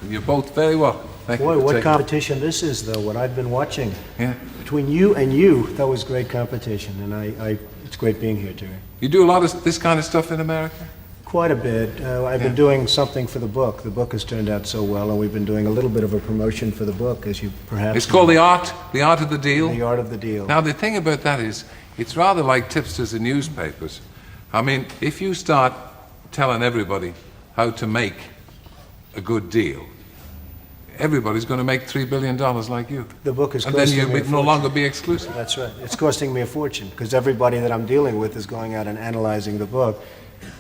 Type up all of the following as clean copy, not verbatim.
You're both very welcome. Thank you. Boy, for what taking- competition this is, though, what I've been watching. Yeah. Between you and you, that was great competition, and it's great being here, Terry. You do a lot of this kind of stuff in America? Quite a bit. I've been doing something for the book. The book has turned out so well, and we've been doing a little bit of a promotion for the book, as you perhaps It's called The Art of the Deal? The Art of the Deal. Now, the thing about that is, it's rather like tipsters in newspapers. I mean, if you start telling everybody how to make a good deal, everybody's going to make $3 billion like you. The book is and then costing you me a would no fortune. longer be exclusive. That's right. It's costing me a fortune, because everybody that I'm dealing with is going out and analyzing the book,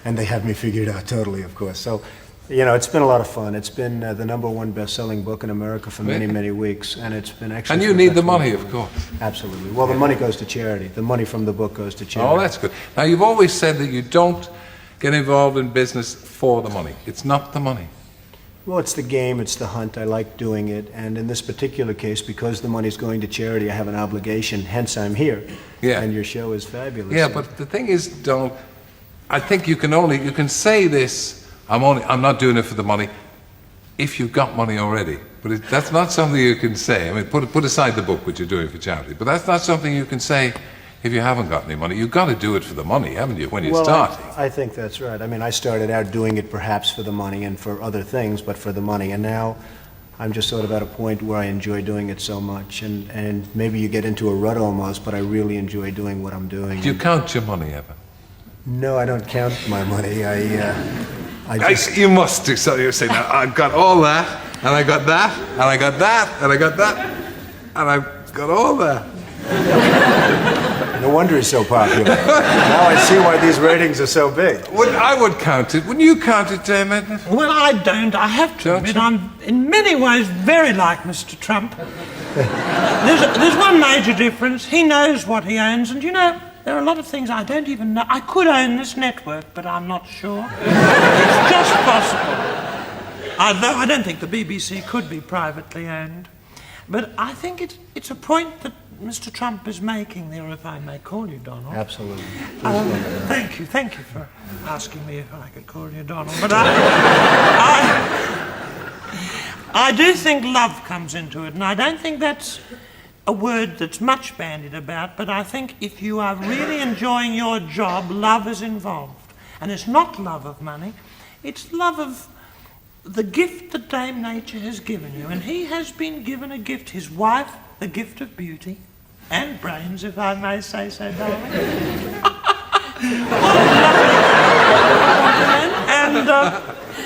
and they have me figured out totally, of course. So, you know, it's been a lot of fun. It's been the #1 best-selling book in America for many, Really? many weeks, and it's been actually... And you need the money, of course. Absolutely. Well, the money goes to charity. The money from the book goes to charity. Oh, that's good. Now, you've always said that you don't get involved in business for the money. It's not the money. Well, it's the game, it's the hunt. I like doing it, and in this particular case, because the money's going to charity, I have an obligation, hence I'm here. Yeah. And your show is fabulous. Yeah, but the thing is, Donal, I think you can say this, I'm not doing it for the money, if you've got money already. But that's not something you can say. I mean, put aside the book, which you're doing for charity, but that's not something you can say if you haven't got any money. You've got to do it for the money, haven't you, when you start? I think that's right. I mean, I started out doing it perhaps for the money and for other things, but for the money. And now I'm just sort of at a point where I enjoy doing it so much. And maybe you get into a rut almost, but I really enjoy doing what I'm doing. Do you count your money ever? No, I don't count my money. You must do so. You say, now, I've got all that, and I got that, and I got that, and I got that, and I've got all that. No wonder he's so popular. Now I see why these ratings are so big. I would count it. Wouldn't you count it, Edna? Well, I don't. I have to admit, I'm in many ways very like Mr. Trump. There's one major difference. He knows what he owns, and you know, there are a lot of things I don't even know. I could own this network, but I'm not sure. It's just possible. Although I don't think the BBC could be privately owned. But I think it's a point that Mr. Trump is making there, if I may call you Donal. Absolutely. Thank you for asking me if I could call you Donal. But I do think love comes into it, and I don't think that's a word that's much bandied about, but I think if you are really enjoying your job, love is involved. And it's not love of money, it's love of the gift that Dame Nature has given you. And he has been given a gift, his wife, the gift of beauty. And brains, if I may say so, darling.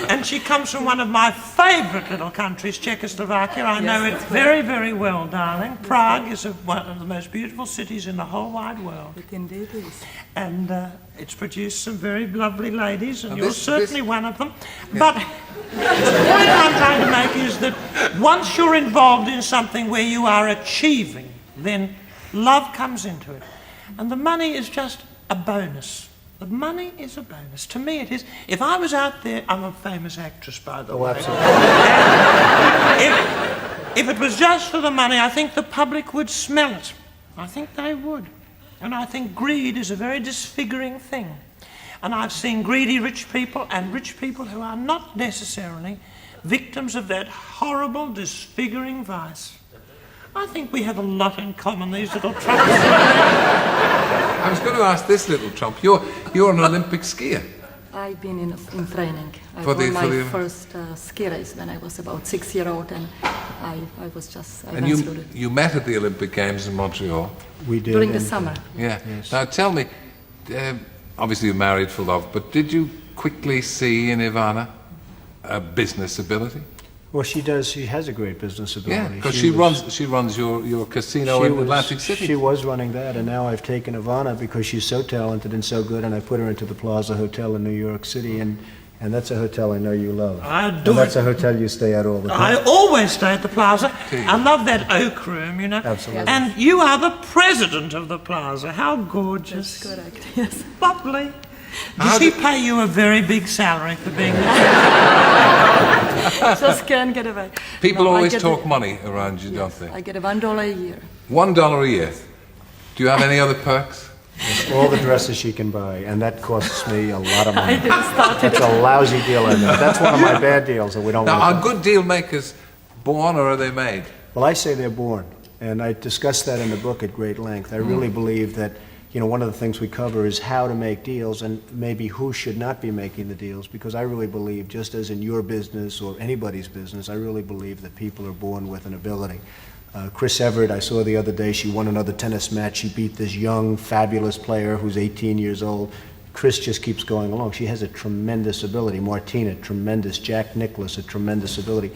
And she comes from one of my favourite little countries, Czechoslovakia. I know it very, very well, darling. Prague is one of the most beautiful cities in the whole wide world. It indeed is. And it's produced some very lovely ladies, and you're certainly one of them. Yeah. But the point I'm trying to make is that once you're involved in something where you are achieving, then love comes into it. And the money is just a bonus. The money is a bonus. To me it is. If I was out there, I'm a famous actress, by the way. Absolutely. If it was just for the money, I think the public would smell it. I think they would. And I think greed is a very disfiguring thing. And I've seen greedy rich people and rich people who are not necessarily victims of that horrible, disfiguring vice. I think we have a lot in common, these little Trumps. I was going to ask this little Trump. You're an Olympic skier. I've been in training. I won my first ski race when I was about 6 years old, and I went through it. You met at the Olympic Games in Montreal. We did. During the summer. Yeah. Yes. Now tell me, obviously you're married for love, but did you quickly see in Ivana a business ability? Well, she does. She has a great business ability. Yeah, because she runs your casino in Atlantic City. She was running that, and now I've taken Ivana because she's so talented and so good, and I put her into the Plaza Hotel in New York City, and that's a hotel I know you love. I adore it. And that's a hotel you stay at all the time. I always stay at the Plaza. I love that oak room, you know. Absolutely. And you are the president of the Plaza. How gorgeous. That's correct, yes. Lovely. Does he pay you a very big salary for being there? Just can't get away. People always talk money around you, yes, don't they? I get $1 a year. $1 a year. Do you have any other perks? It's all the dresses she can buy, and that costs me a lot of money. I didn't start it. That's a lousy deal I made. That's one of my bad deals that we don't Now, want are good deal makers born or are they made? Well, I say they're born, and I discuss that in the book at great length. I really believe that, you know, one of the things we cover is how to make deals and maybe who should not be making the deals, because I really believe, just as in your business or anybody's business, I really believe that people are born with an ability. Chris Everett, I saw the other day, she won another tennis match. She beat this young, fabulous player who's 18 years old. Chris just keeps going along. She has a tremendous ability. Martina, tremendous. Jack Nicklaus, a tremendous ability.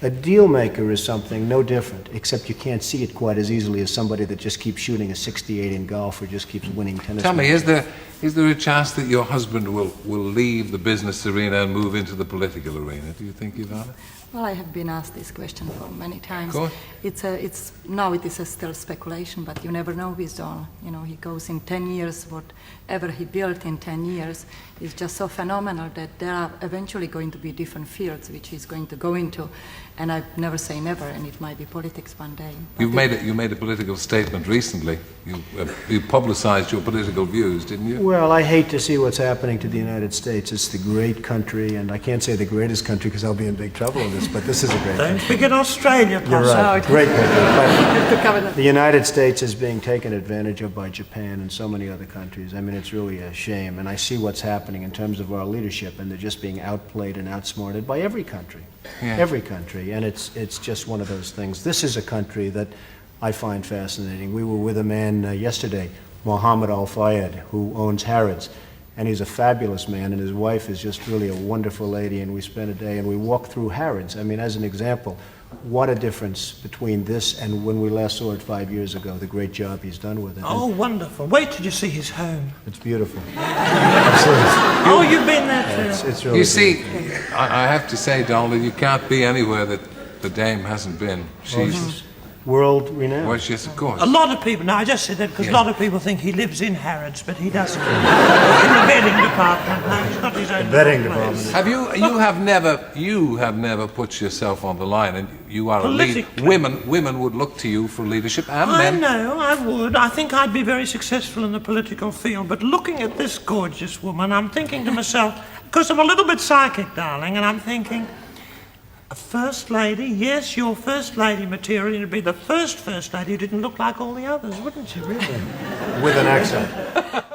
A deal maker is something no different, except you can't see it quite as easily as somebody that just keeps shooting a 68 in golf or just keeps winning tennis Tell me, matches. is there a chance that your husband will leave the business arena and move into the political arena? Do you think you've had it? Well, I have been asked this question for many times. Go on. Now it is still speculation, but you never know with Donal. You know, he goes in 10 years, whatever he built in 10 years is just so phenomenal that there are eventually going to be different fields which he's going to go into. And I never say never, and it might be politics one day. You made a political statement recently. You publicized your political views, didn't you? Well, I hate to see what's happening to the United States. It's the great country, and I can't say the greatest country because I'll be in big trouble with this, but this is a great Don't country. forget Australia, You're right, Oh, great country. To cover that. The United States is being taken advantage of by Japan and so many other countries. I mean, it's really a shame, and I see what's happening in terms of our leadership, and they're just being outplayed and outsmarted by every country. Yeah. Every country, and it's just one of those things. This is a country that I find fascinating. We were with a man yesterday, Mohammed Al-Fayed, who owns Harrods, and he's a fabulous man, and his wife is just really a wonderful lady, and we spent a day and we walked through Harrods. I mean, as an example, what a difference between this and when we last saw it 5 years ago, the great job he's done with it. Oh, wonderful. Wait till you see his home. It's beautiful. Absolutely. Oh, you've been there too. It's really You see, beautiful. I have to say, Donal, you can't be anywhere that the dame hasn't been. She's, World renowned. well, yes, of course. A lot of people, now I just said that because a lot of people think he lives in Harrods, but he doesn't. In the bedding department. No, he's got his own bedding place. department. Have you have never put yourself on the line, and you are a leader. Politically. Women would look to you for leadership, and I men. know, I would. I think I'd be very successful in the political field, but looking at this gorgeous woman, I'm thinking to myself, because I'm a little bit psychic, darling, and I'm thinking, a first lady, yes, your first lady material, you'd be the first lady who didn't look like all the others, wouldn't you, really? With an accent.